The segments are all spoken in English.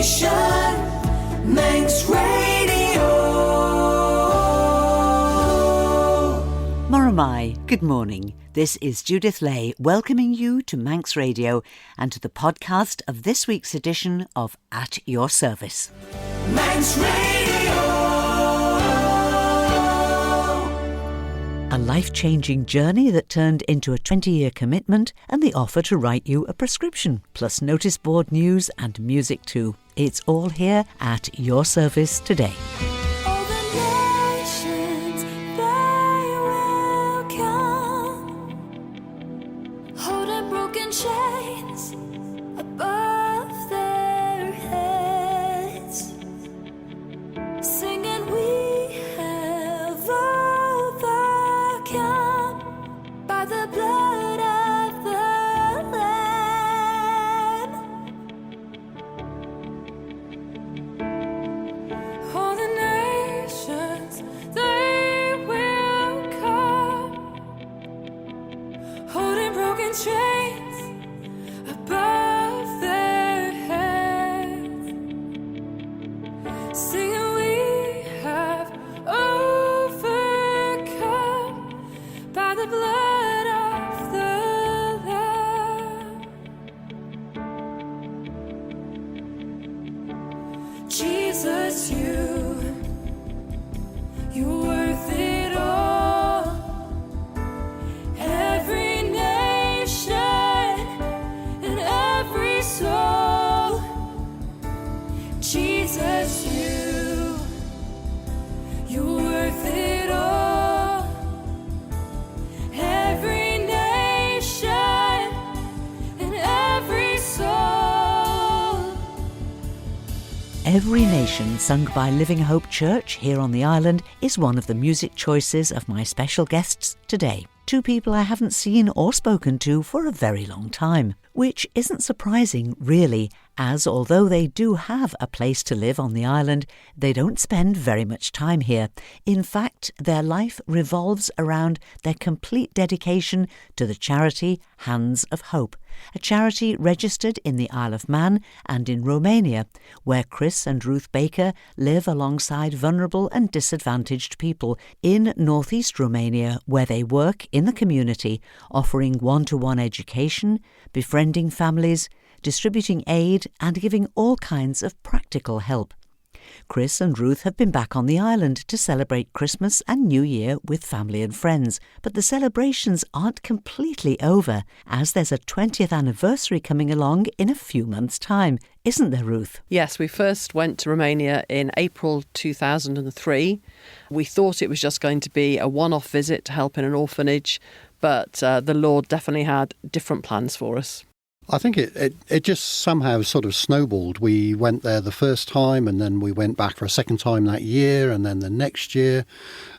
nation, Manx Radio. Moramai, good morning. This is Judith Lay welcoming you to Manx Radio and to the podcast of this week's edition of At Your Service. Manx Radio. A life-changing journey that turned into a 20-year commitment and the offer to write you a prescription, plus notice board news and music too. It's all here at your service today. All the nations, they will come, holding broken chains above their heads, singing we have overcome by the blood of the Lamb. All the nations, they will come, holding broken chains above their heads, singing we have overcome by the blood of the Lamb. Jesus, you're worth it all. Every nation and every soul. Jesus, you're worth it all. Every nation and every soul. Every Nation, sung by Living Hope Church here on the island, is one of the music choices of my special guests today. Two people I haven't seen or spoken to for a very long time, which isn't surprising really, as although they do have a place to live on the island, they don't spend very much time here. In fact, their life revolves around their complete dedication to the charity Hands of Hope, a charity registered in the Isle of Man and in Romania, where Chris and Ruth Baker live alongside vulnerable and disadvantaged people in North East Romania, where they work in the community, offering one-to-one education, befriending families, distributing aid and giving all kinds of practical help. Chris and Ruth have been back on the island to celebrate Christmas and New Year with family and friends, but the celebrations aren't completely over, as there's a 20th anniversary coming along in a few months' time, isn't there, Ruth? Yes, we first went to Romania in April 2003. We thought it was just going to be a one-off visit to help in an orphanage, but the Lord definitely had different plans for us. I think it just somehow sort of snowballed. We went there the first time and then we went back for a second time that year and then the next year.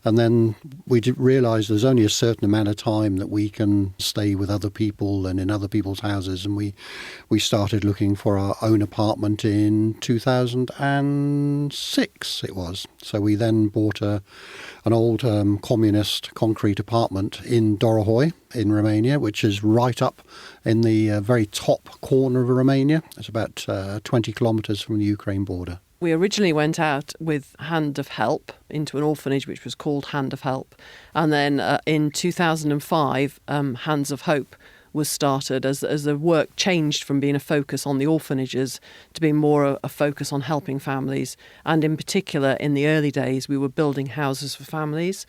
And then we realised there's only a certain amount of time that we can stay with other people and in other people's houses. And we started looking for our own apartment in 2006 it was. So we then bought an old communist concrete apartment in Dorohoi in Romania, which is right up in the very top corner of Romania. It's about 20 kilometres from the Ukraine border. We originally went out with Hand of Help into an orphanage which was called Hand of Help. And then in 2005, Hands of Hope was started as the work changed from being a focus on the orphanages to being more a focus on helping families. And in particular, in the early days, we were building houses for families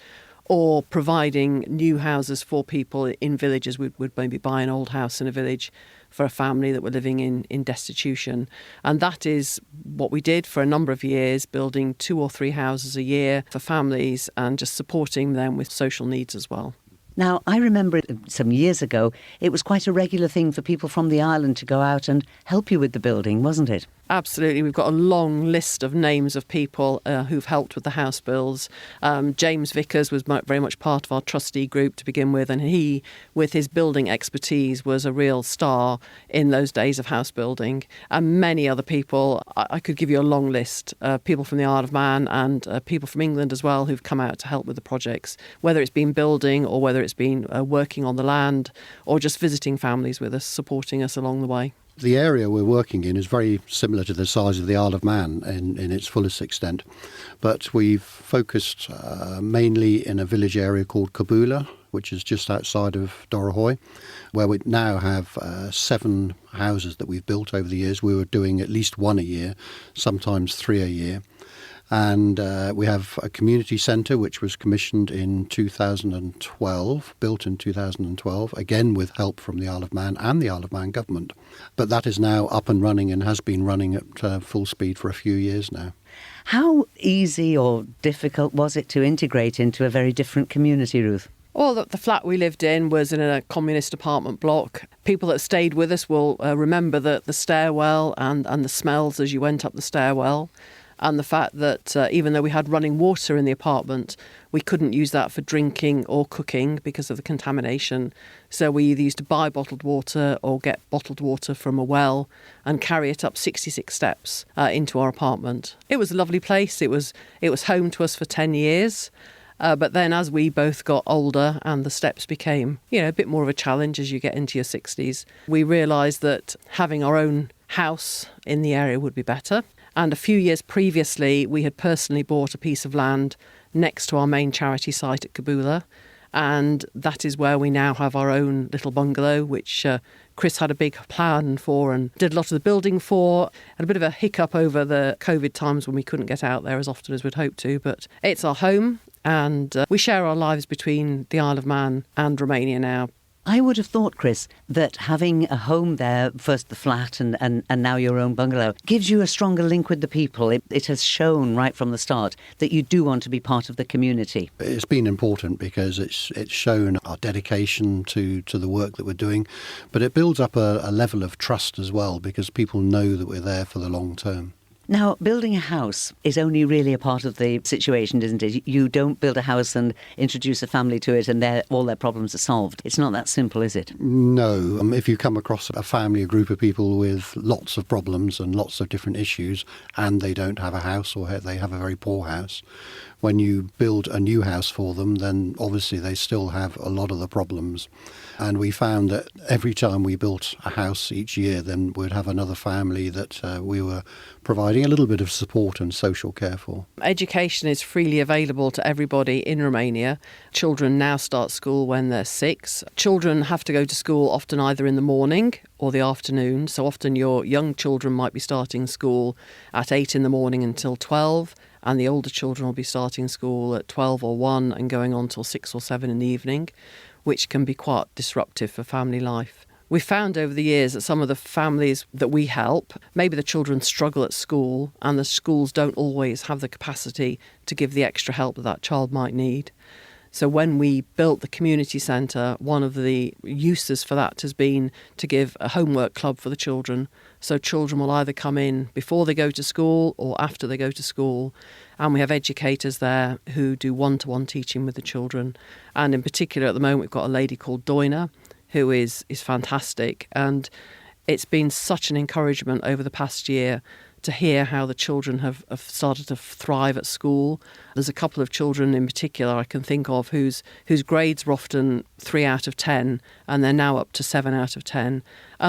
or providing new houses for people in villages. We'd maybe buy an old house in a village for a family that were living in destitution. And that is what we did for a number of years, building 2 or 3 houses a year for families and just supporting them with social needs as well. Now, I remember some years ago, it was quite a regular thing for people from the island to go out and help you with the building, wasn't it? Absolutely. We've got a long list of names of people who've helped with the house builds. James Vickers was very much part of our trustee group to begin with, and he, with his building expertise, was a real star in those days of house building. And many other people, I could give you a long list, people from the Isle of Man and people from England as well who've come out to help with the projects, whether it's been building or whether it's been working on the land or just visiting families with us, supporting us along the way. The area we're working in is very similar to the size of the Isle of Man in its fullest extent, but we've focused mainly in a village area called Kabula, which is just outside of Dorohoi, where we now have 7 houses that we've built over the years. We were doing at least 1 a year, sometimes 3 a year. And we have a community centre which was commissioned in 2012, built in 2012, again with help from the Isle of Man and the Isle of Man government. But that is now up and running and has been running at full speed for a few years now. How easy or difficult was it to integrate into a very different community, Ruth? Well, the flat we lived in was in a communist apartment block. People that stayed with us will remember the stairwell and the smells as you went up the stairwell. And the fact that even though we had running water in the apartment, we couldn't use that for drinking or cooking because of the contamination. So we either used to buy bottled water or get bottled water from a well and carry it up 66 steps into our apartment. It was a lovely place. It was home to us for 10 years. But then as we both got older and the steps became, a bit more of a challenge as you get into your 60s, we realised that having our own house in the area would be better. And a few years previously, we had personally bought a piece of land next to our main charity site at Kabula. And that is where we now have our own little bungalow, which Chris had a big plan for and did a lot of the building for. Had a bit of a hiccup over the COVID times when we couldn't get out there as often as we'd hoped to. But it's our home, and we share our lives between the Isle of Man and Romania now. I would have thought, Chris, that having a home there, first the flat and now your own bungalow, gives you a stronger link with the people. It has shown right from the start that you do want to be part of the community. It's been important because it's shown our dedication to the work that we're doing, but it builds up a level of trust as well because people know that we're there for the long term. Now, building a house is only really a part of the situation, isn't it? You don't build a house and introduce a family to it and all their problems are solved. It's not that simple, is it? No. If you come across a family, a group of people with lots of problems and lots of different issues and they don't have a house or they have a very poor house, when you build a new house for them, then obviously they still have a lot of the problems. And we found that every time we built a house each year, then we'd have another family that we were providing a little bit of support and social care for. Education is freely available to everybody in Romania. Children now start school when they're 6. Children have to go to school often either in the morning or the afternoon. So often your young children might be starting school at 8 in the morning until 12. And the older children will be starting school at 12 or 1 and going on till 6 or 7 in the evening, which can be quite disruptive for family life. We found over the years that some of the families that we help, maybe the children struggle at school and the schools don't always have the capacity to give the extra help that child might need. So when we built the community centre, one of the uses for that has been to give a homework club for the children. So children will either come in before they go to school or after they go to school. And we have educators there who do one-to-one teaching with the children. And in particular, at the moment, we've got a lady called Doina, who is fantastic. And it's been such an encouragement over the past year to hear how the children have started to thrive at school. There's a couple of children in particular I can think of whose grades were often 3 out of 10 and they're now up to 7 out of 10.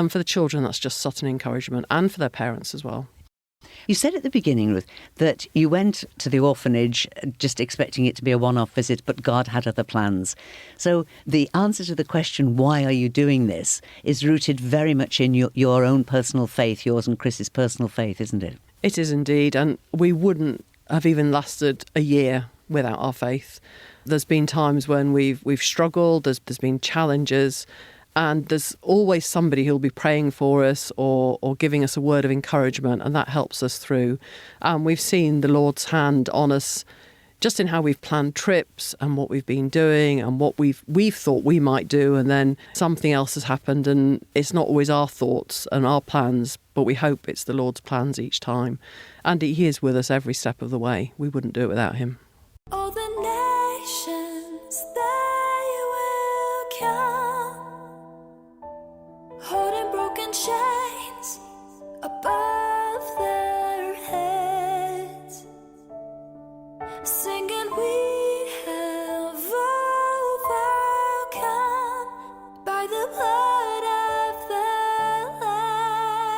For the children, that's just such an encouragement, and for their parents as well. You said at the beginning, Ruth, that you went to the orphanage just expecting it to be a one-off visit, but God had other plans. So the answer to the question, why are you doing this, is rooted very much in your own personal faith, yours and Chris's personal faith, isn't it? It is indeed, and we wouldn't have even lasted a year without our faith. There's been times when we've struggled, there's been challenges, and there's always somebody who'll be praying for us or giving us a word of encouragement, and that helps us through. We've seen the Lord's hand on us just in how we've planned trips and what we've been doing and what we've thought we might do, and then something else has happened, and it's not always our thoughts and our plans, but we hope it's the Lord's plans each time. And He is with us every step of the way. We wouldn't do it without Him. All the nations, they will come, holding broken chains above their heads, singing, we have overcome by the blood of the Lamb.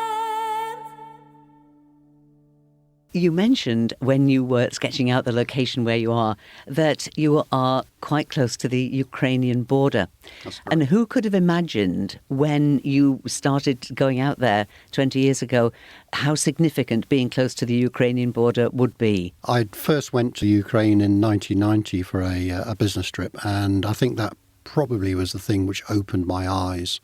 You mentioned when you were sketching out the location where you are that you are quite close to the Ukrainian border. That's correct. And who could have imagined when you started going out there 20 years ago how significant being close to the Ukrainian border would be? I first went to Ukraine in 1990 for a business trip, and I think that probably was the thing which opened my eyes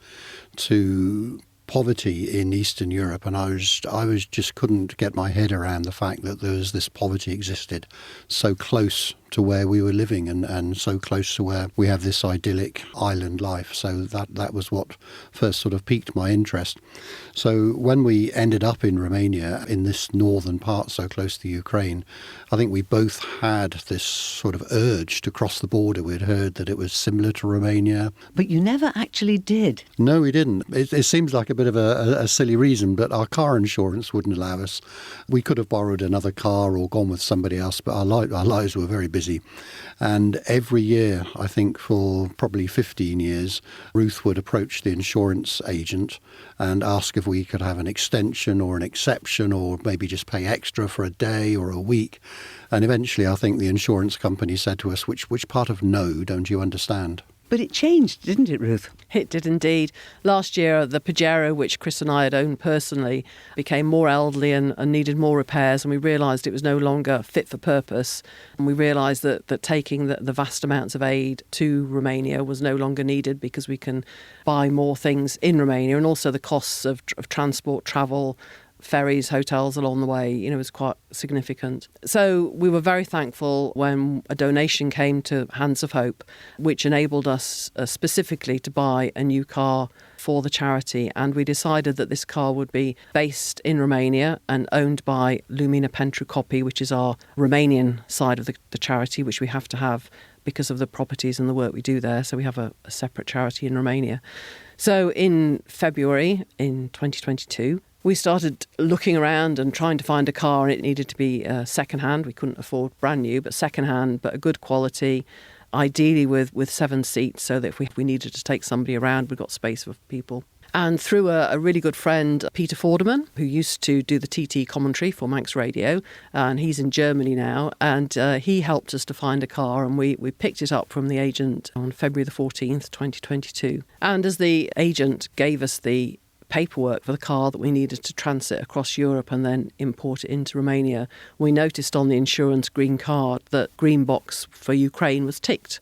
to poverty in Eastern Europe, and I was just couldn't get my head around the fact that there was this poverty existed so close to where we were living and so close to where we have this idyllic island life. So that was what first sort of piqued my interest. So when we ended up in Romania, in this northern part so close to Ukraine, I think we both had this sort of urge to cross the border. We'd heard that it was similar to Romania. But you never actually did. No, we didn't. It seems like a bit of a silly reason, but our car insurance wouldn't allow us. We could have borrowed another car or gone with somebody else, but our lives were very busy. And every year, I think for probably 15 years, Ruth would approach the insurance agent and ask if we could have an extension or an exception, or maybe just pay extra for a day or a week. And eventually, I think the insurance company said to us, which part of no don't you understand? But it changed, didn't it, Ruth? It did indeed. Last year, the Pajero, which Chris and I had owned personally, became more elderly and needed more repairs, and we realised it was no longer fit for purpose. And we realised that taking the vast amounts of aid to Romania was no longer needed because we can buy more things in Romania, and also the costs of transport, travel, ferries, hotels along the way, was quite significant. So we were very thankful when a donation came to Hands of Hope, which enabled us specifically to buy a new car for the charity. And we decided that this car would be based in Romania and owned by Lumina Pentru Copii, which is our Romanian side of the charity, which we have to have because of the properties and the work we do there. So we have a separate charity in Romania. So in February in 2022, we started looking around and trying to find a car, and it needed to be second-hand. We couldn't afford brand new, but second-hand, but a good quality, ideally with 7 seats, so that if we needed to take somebody around, we've got space for people. And through a really good friend, Peter Forderman, who used to do the TT commentary for Manx Radio, and he's in Germany now, and he helped us to find a car, and we picked it up from the agent on February the 14th, 2022. And as the agent gave us the paperwork for the car that we needed to transit across Europe and then import it into Romania, we noticed on the insurance green card that green box for Ukraine was ticked,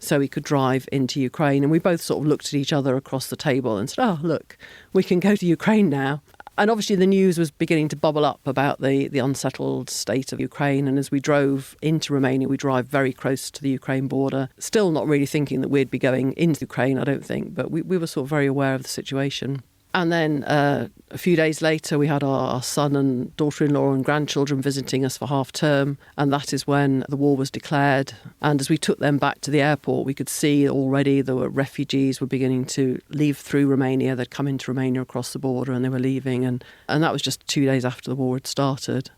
so we could drive into Ukraine. And we both sort of looked at each other across the table and said, oh, look, we can go to Ukraine now. And obviously the news was beginning to bubble up about the unsettled state of Ukraine. And as we drove into Romania, we drive very close to the Ukraine border, still not really thinking that we'd be going into Ukraine, I don't think, but we were sort of very aware of the situation. And then a few days later, we had our son and daughter-in-law and grandchildren visiting us for half term. And that is when the war was declared. And as we took them back to the airport, we could see already there were refugees were beginning to leave through Romania. They'd come into Romania across the border and they were leaving. And that was just 2 days after the war had started.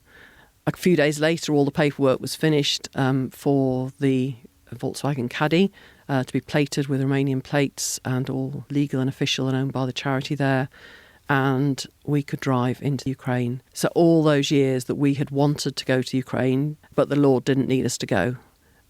A few days later, all the paperwork was finished for the Volkswagen Caddy, to be plated with Romanian plates and all legal and official and owned by the charity there. And we could drive into Ukraine. So all those years that we had wanted to go to Ukraine, but the Lord didn't need us to go.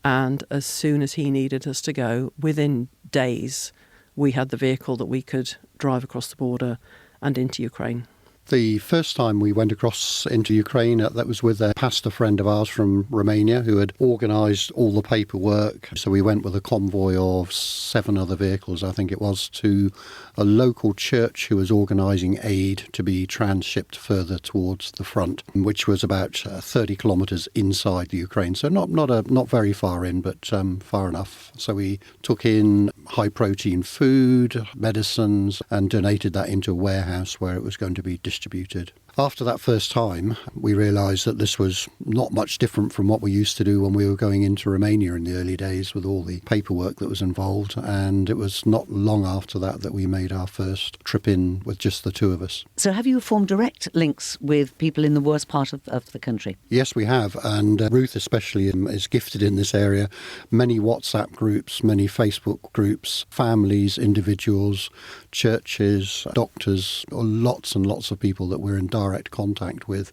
And as soon as he needed us to go, within days, we had the vehicle that we could drive across the border and into Ukraine. The first time we went across into Ukraine, that was with a pastor friend of ours from Romania who had organised all the paperwork. So we went with a convoy of 7 other vehicles, I think it was, to a local church who was organising aid to be transshipped further towards the front, which was about 30 kilometres inside the Ukraine. So not very far in, but far enough. So we took in high-protein food, medicines, and donated that into a warehouse where it was going to be distributed. After that first time, we realised that this was not much different from what we used to do when we were going into Romania in the early days with all the paperwork that was involved. And it was not long after that we made our first trip in with just the 2 of us. So have you formed direct links with people in the worst part of the country? Yes, we have. And Ruth especially is gifted in this area. Many WhatsApp groups, many Facebook groups, families, individuals, churches, doctors, lots and lots of people that we're in direct contact with.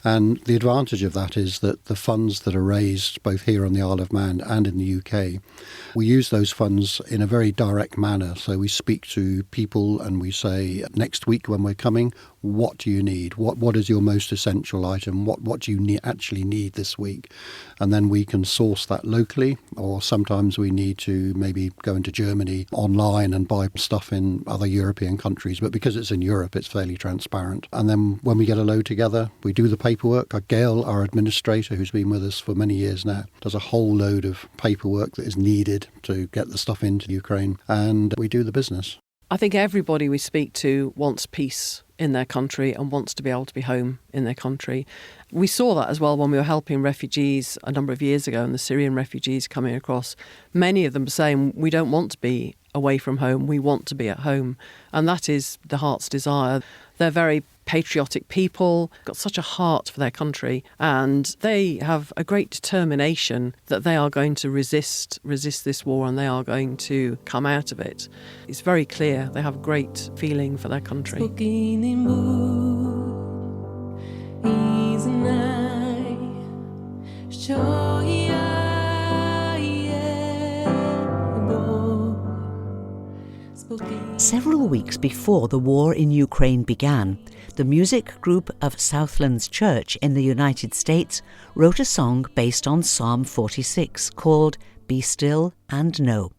And the advantage of that is that the funds that are raised both here on the Isle of Man and in the UK, we use those funds in a very direct manner. So we speak to people and we say, next week when we're coming, what do you need? What is your most essential item? What do you actually need this week? And then we can source that locally, or sometimes we need to maybe go into Germany online and buy stuff in other European countries. But because it's in Europe, it's fairly transparent. And then when we get a load together, we do the paperwork. Gail, our administrator, who's been with us for many years now, does a whole load of paperwork that is needed to get the stuff into Ukraine, and we do the business. I think everybody we speak to wants peace in their country and wants to be able to be home in their country. We saw that as well when we were helping refugees a number of years ago, and the Syrian refugees coming across. Many of them saying, we don't want to be away from home, we want to be at home. And that is the heart's desire. They're very patriotic people, got such a heart for their country, and they have a great determination that they are going to resist this war, and they are going to come out of it. It's very clear they have great feeling for their country. Several weeks before the war in Ukraine began, the music group of Southlands Church in the United States wrote a song based on Psalm 46 called Be Still and Know.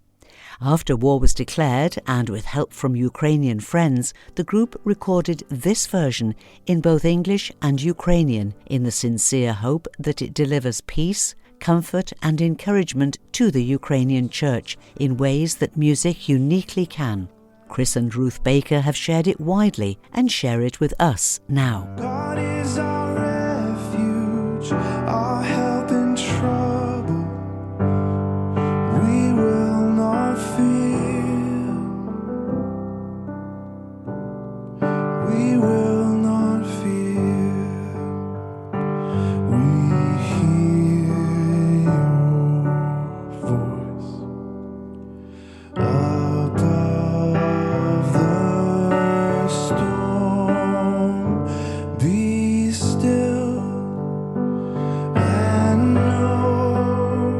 After war was declared, and with help from Ukrainian friends, the group recorded this version in both English and Ukrainian in the sincere hope that it delivers peace, comfort and encouragement to the Ukrainian church in ways that music uniquely can. Chris and Ruth Baker have shared it widely and share it with us now. God is our refuge, our help in trouble. We will not fear. We will not fear. We hear your voice above the storm. Be still and know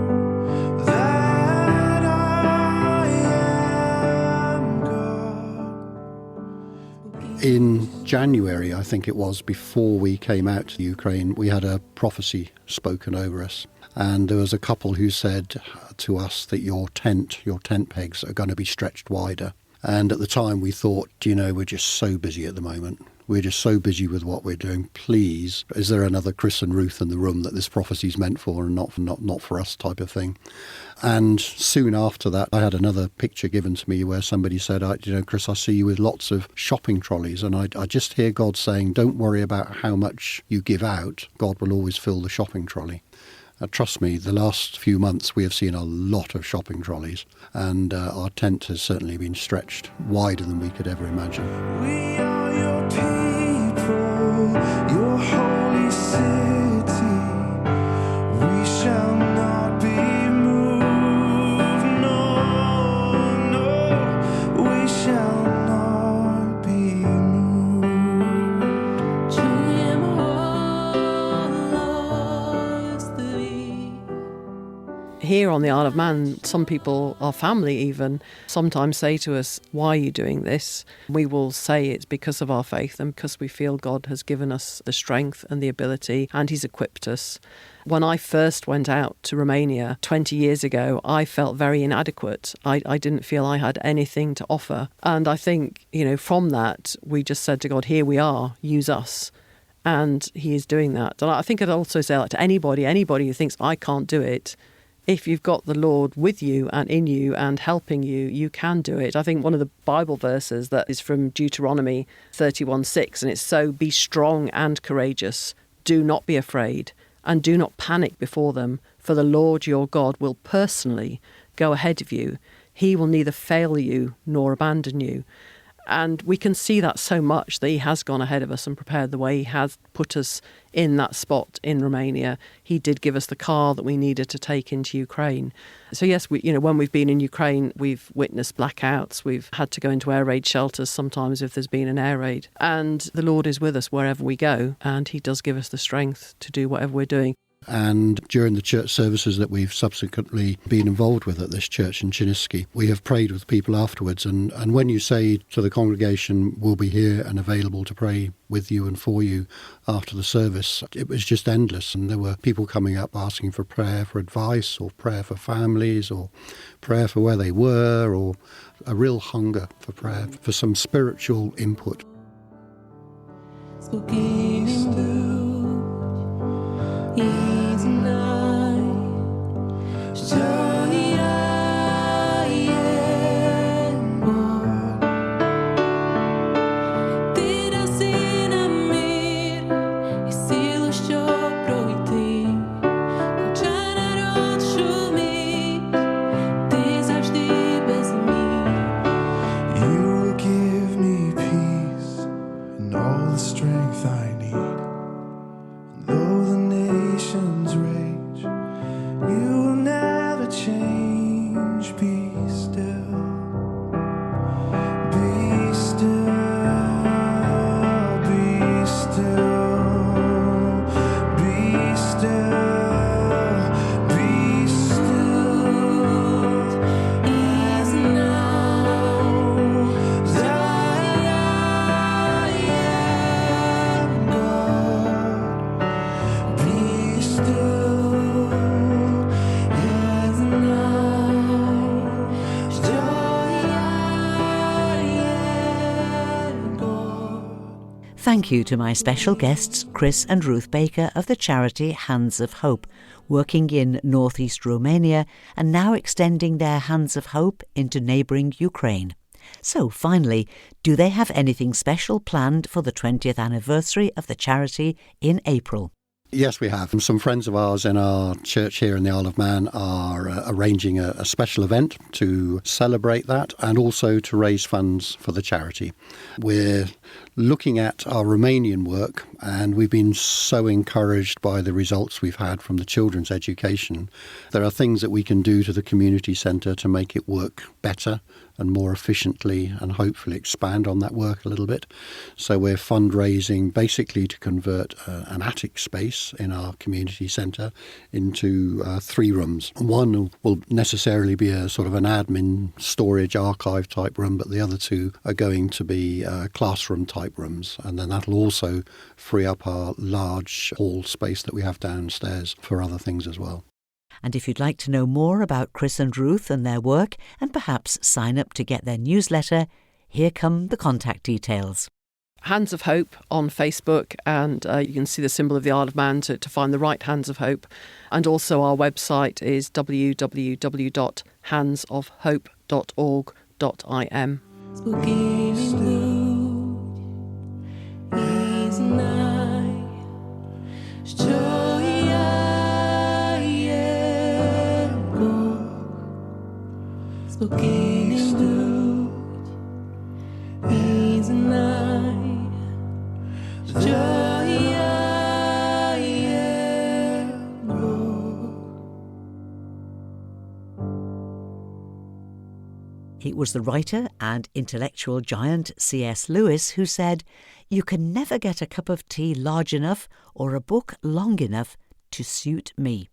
that I am God. In January, I think it was, before we came out to Ukraine, we had a prophecy spoken over us. And there was a couple who said to us that your tent pegs are going to be stretched wider. And at the time we thought, we're just so busy at the moment. We're just so busy with what we're doing. Please, is there another Chris and Ruth in the room that this prophecy's meant for, and not for us type of thing? And soon after that, I had another picture given to me where somebody said, Chris, I see you with lots of shopping trolleys. And I just hear God saying, don't worry about how much you give out. God will always fill the shopping trolley. Trust me, the last few months we have seen a lot of shopping trolleys, and our tent has certainly been stretched wider than we could ever imagine. We are your people, your holy city. We shall not be moved, no, we shall not be moved. Here on the Isle of Man, some people, our family even, sometimes say to us, why are you doing this? We will say it's because of our faith and because we feel God has given us the strength and the ability, and he's equipped us. When I first went out to Romania 20 years ago, I felt very inadequate. I didn't feel I had anything to offer. And I think, from that, we just said to God, here we are, use us. And he is doing that. And I think I'd also say that to anybody who thinks I can't do it, if you've got the Lord with you and in you and helping you, you can do it. I think one of the Bible verses that is from Deuteronomy 31:6, and it's so, be strong and courageous. Do not be afraid and do not panic before them, for the Lord your God will personally go ahead of you. He will neither fail you nor abandon you. And we can see that so much, that he has gone ahead of us and prepared the way. He has put us in that spot in Romania. He did give us the car that we needed to take into Ukraine. So yes, when we've been in Ukraine, we've witnessed blackouts. We've had to go into air raid shelters sometimes if there's been an air raid. And the Lord is with us wherever we go, and he does give us the strength to do whatever we're doing. And during the church services that we've subsequently been involved with at this church in Chiniski, we have prayed with people afterwards. And when you say to the congregation, we'll be here and available to pray with you and for you after the service, it was just endless. And there were people coming up asking for prayer for advice, or prayer for families, or prayer for where they were, or a real hunger for prayer, for some spiritual input. Thank you to my special guests, Chris and Ruth Baker of the charity Hands of Hope, working in North East Romania and now extending their Hands of Hope into neighbouring Ukraine. So finally, do they have anything special planned for the 20th anniversary of the charity in April? Yes, we have. Some friends of ours in our church here in the Isle of Man are arranging a special event to celebrate that and also to raise funds for the charity. We're looking at our Romanian work, and we've been so encouraged by the results we've had from the children's education. There are things that we can do to the community centre to make it work better and more efficiently, and hopefully expand on that work a little bit. So we're fundraising basically to convert an attic space in our community centre into 3 rooms. One will necessarily be a sort of an admin storage archive type room, but the other 2 are going to be classroom type rooms. And then that'll also free up our large hall space that we have downstairs for other things as well. And if you'd like to know more about Chris and Ruth and their work, and perhaps sign up to get their newsletter, here come the contact details. Hands of Hope on Facebook, and you can see the symbol of the Isle of Man to find the right Hands of Hope. And also our website is www.handsofhope.org.im. It was the writer and intellectual giant C.S. Lewis who said, "You can never get a cup of tea large enough or a book long enough to suit me."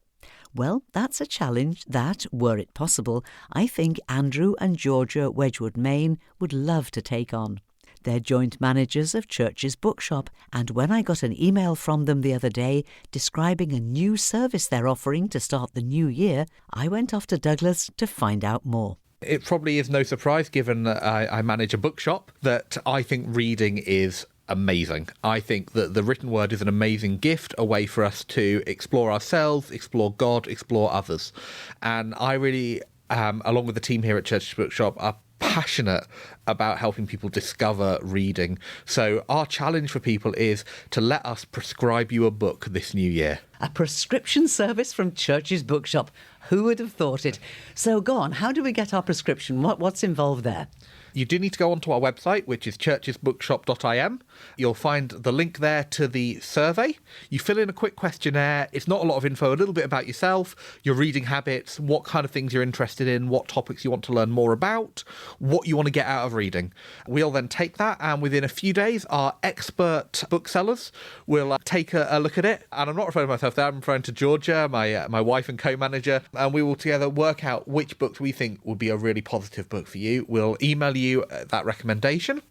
Well, that's a challenge that, were it possible, I think Andrew and Georgia Wedgwood Main would love to take on. They're joint managers of Church's Bookshop, and when I got an email from them the other day describing a new service they're offering to start the new year, I went off to Douglas to find out more. It probably is no surprise, given that I manage a bookshop, that I think reading is amazing. I think that the written word is an amazing gift, a way for us to explore ourselves, explore God, explore others. And I really, along with the team here at Church's Bookshop, are passionate about helping people discover reading. So our challenge for people is to let us prescribe you a book this new year. A prescription service from Church's Bookshop. Who would have thought it? So go on, how do we get our prescription? What's involved there? You do need to go onto our website, which is churchesbookshop.im. You'll find the link there to the survey. You fill in a quick questionnaire. It's not a lot of info, a little bit about yourself, your reading habits, what kind of things you're interested in, what topics you want to learn more about, what you want to get out of reading. We'll then take that, and within a few days, our expert booksellers will take a look at it. And I'm not referring to myself there, I'm referring to Georgia, my wife and co-manager, and we will together work out which books we think would be a really positive book for you. We'll email you that recommendation,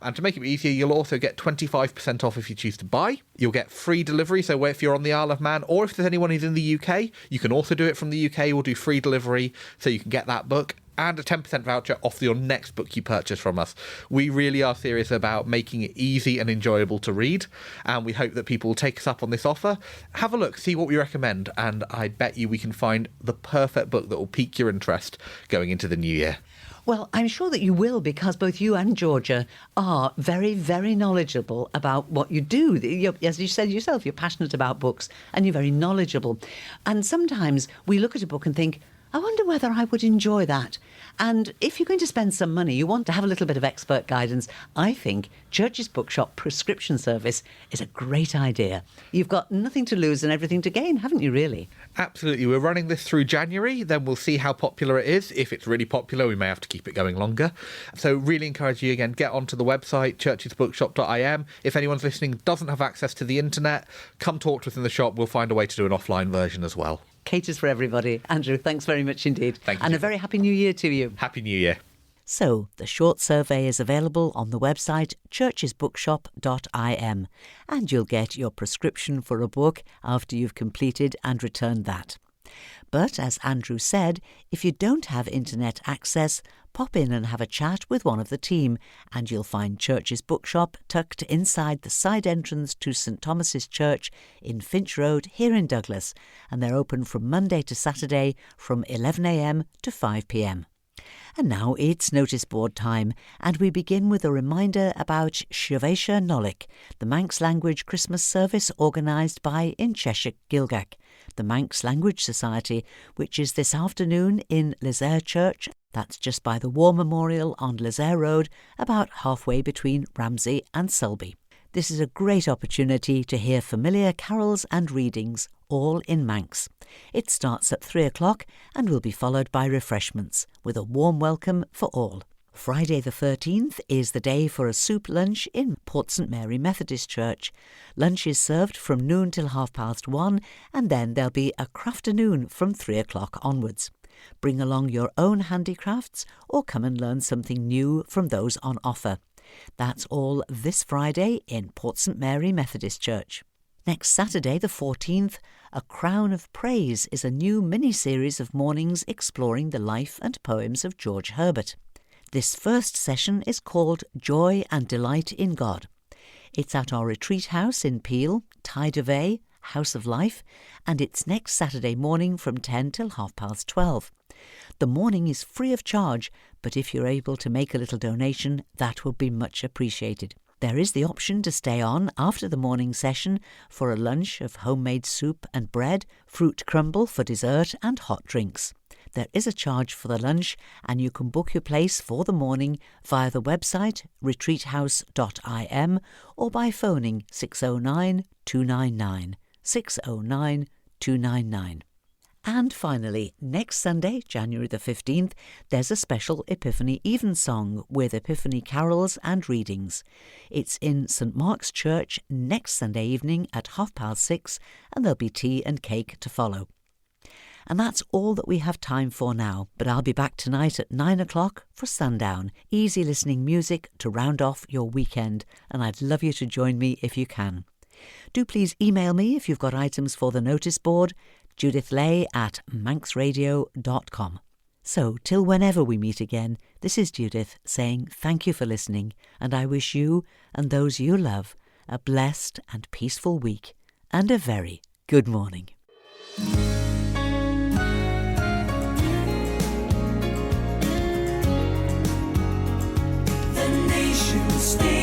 and to make it easier, you'll also get 25% off if you choose to buy. You'll get free delivery, so if you're on the Isle of Man, or if there's anyone who's in the UK, you can also do it from the UK. We'll do free delivery, so you can get that book, and a 10% voucher off your next book you purchase from us. We really are serious about making it easy and enjoyable to read, and we hope that people will take us up on this offer. Have a look, see what we recommend, and I bet you we can find the perfect book that will pique your interest going into the new year. Well, I'm sure that you will, because both you and Georgia are very, very knowledgeable about what you do. As you said yourself, you're passionate about books and you're very knowledgeable. And sometimes we look at a book and think, I wonder whether I would enjoy that. And if you're going to spend some money, you want to have a little bit of expert guidance. I think Church's Bookshop prescription service is a great idea. You've got nothing to lose and everything to gain, haven't you, really? Absolutely. We're running this through January, then we'll see how popular it is. If it's really popular, we may have to keep it going longer. So really encourage you, again, get onto the website, churchesbookshop.im. If anyone's listening doesn't have access to the internet, come talk to us in the shop. We'll find a way to do an offline version as well. Caters for everybody. Andrew, thanks very much indeed. Thank you. And a very happy new year to you. Happy New Year. So, the short survey is available on the website churchesbookshop.im, and you'll get your prescription for a book after you've completed and returned that. But, as Andrew said, if you don't have internet access, pop in and have a chat with one of the team, and you'll find Church's Bookshop tucked inside the side entrance to St Thomas's Church in Finch Road here in Douglas, and they're open from Monday to Saturday from 11 a.m. to 5 p.m. And now it's notice board time, and we begin with a reminder about Shivesha Nolik, the Manx Language Christmas service organised by In Cheshire Gilgach, the Manx Language Society, which is this afternoon in Lizère Church. That's just by the War Memorial on Lizère Road, about halfway between Ramsey and Selby. This is a great opportunity to hear familiar carols and readings, all in Manx. It starts at 3 o'clock and will be followed by refreshments, with a warm welcome for all. Friday the 13th is the day for a soup lunch in Port St Mary Methodist Church. Lunch is served from noon till 1:30, and then there'll be a crafternoon from 3 o'clock onwards. Bring along your own handicrafts or come and learn something new from those on offer. That's all this Friday in Port St Mary Methodist Church. Next Saturday, the 14th, A Crown of Praise is a new mini-series of mornings exploring the life and poems of George Herbert. This first session is called Joy and Delight in God. It's at our retreat house in Peel, Tide of A, House of Life, and it's next Saturday morning from 10 till 12:30. The morning is free of charge, but if you're able to make a little donation, that would be much appreciated. There is the option to stay on after the morning session for a lunch of homemade soup and bread, fruit crumble for dessert and hot drinks. There is a charge for the lunch, and you can book your place for the morning via the website retreathouse.im or by phoning 609 299 609 299. And finally, next Sunday, January the 15th, there's a special Epiphany Evensong with Epiphany carols and readings. It's in St Mark's Church next Sunday evening at 6:30, and there'll be tea and cake to follow. And that's all that we have time for now, but I'll be back tonight at 9 o'clock for Sundown, easy listening music to round off your weekend, and I'd love you to join me if you can. Do please email me if you've got items for the notice board, judithlay@manxradio.com. So, till whenever we meet again, this is Judith saying thank you for listening, and I wish you and those you love a blessed and peaceful week, and a very good morning. The nation stays.